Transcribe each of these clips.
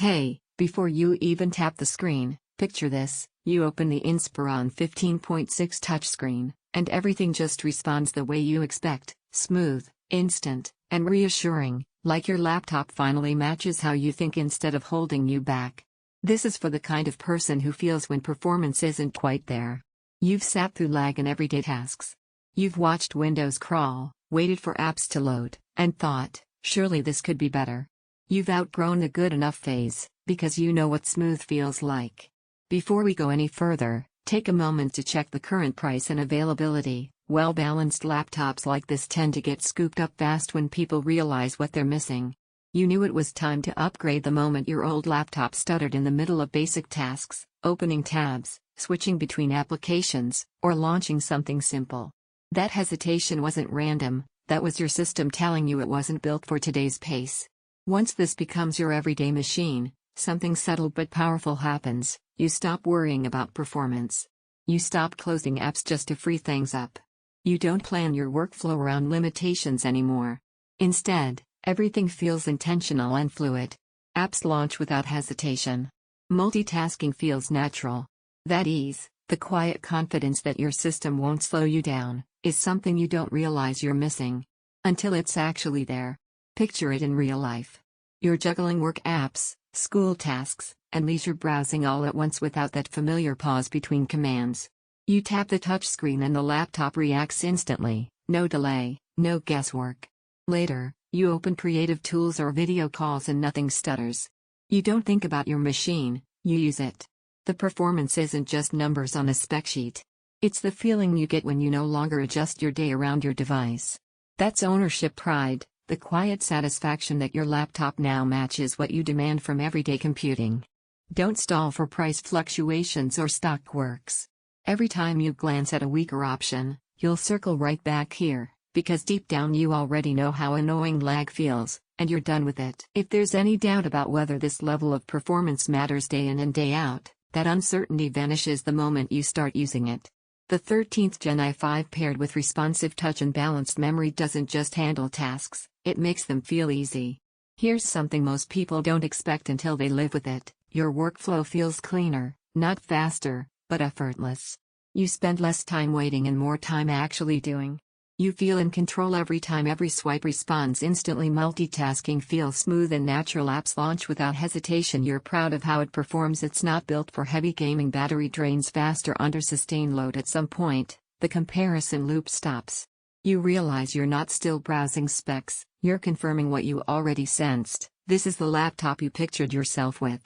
Hey, before you even tap the screen, picture this: you open the Inspiron 15.6 touchscreen, and everything just responds the way you expect: smooth, instant, and reassuring, like your laptop finally matches how you think instead of holding you back. This is for the kind of person who feels when performance isn't quite there. You've sat through lag in everyday tasks. You've watched Windows crawl, waited for apps to load, and thought, surely this could be better. You've outgrown the good enough phase, because you know what smooth feels like. Before we go any further, take a moment to check the current price and availability. Well-balanced laptops like this tend to get scooped up fast when people realize what they're missing. You knew it was time to upgrade the moment your old laptop stuttered in the middle of basic tasks, opening tabs, switching between applications, or launching something simple. That hesitation wasn't random, that was your system telling you it wasn't built for today's pace. Once this becomes your everyday machine, something subtle but powerful happens: you stop worrying about performance. You stop closing apps just to free things up. You don't plan your workflow around limitations anymore. Instead, everything feels intentional and fluid. Apps launch without hesitation. Multitasking feels natural. That ease, the quiet confidence that your system won't slow you down, is something you don't realize you're missing until it's actually there. Picture it in real life. You're juggling work apps, school tasks, and leisure browsing all at once without that familiar pause between commands. You tap the touchscreen and the laptop reacts instantly, no delay, no guesswork. Later, you open creative tools or video calls and nothing stutters. You don't think about your machine, you use it. The performance isn't just numbers on a spec sheet. It's the feeling you get when you no longer adjust your day around your device. That's ownership pride, the quiet satisfaction that your laptop now matches what you demand from everyday computing. Don't stall for price fluctuations or stock quirks. Every time you glance at a weaker option, you'll circle right back here, because deep down you already know how annoying lag feels, and you're done with it. If there's any doubt about whether this level of performance matters day in and day out, that uncertainty vanishes the moment you start using it. The 13th Gen i5 paired with responsive touch and balanced memory doesn't just handle tasks, it makes them feel easy. Here's something most people don't expect until they live with it: your workflow feels cleaner, not faster, but effortless. You spend less time waiting and more time actually doing. You feel in control every time every swipe responds instantly. Multitasking feels smooth and natural. Apps launch without hesitation. You're proud of how it performs. It's not built for heavy gaming. Battery drains faster under sustained load. At some point, the comparison loop stops. You realize you're not still browsing specs, you're confirming what you already sensed: this is the laptop you pictured yourself with.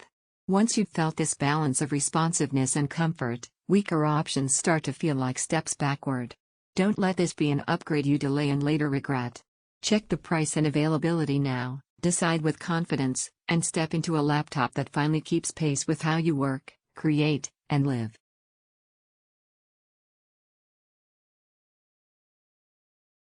Once you've felt this balance of responsiveness and comfort, weaker options start to feel like steps backward. Don't let this be an upgrade you delay and later regret. Check the price and availability now, decide with confidence, and step into a laptop that finally keeps pace with how you work, create, and live.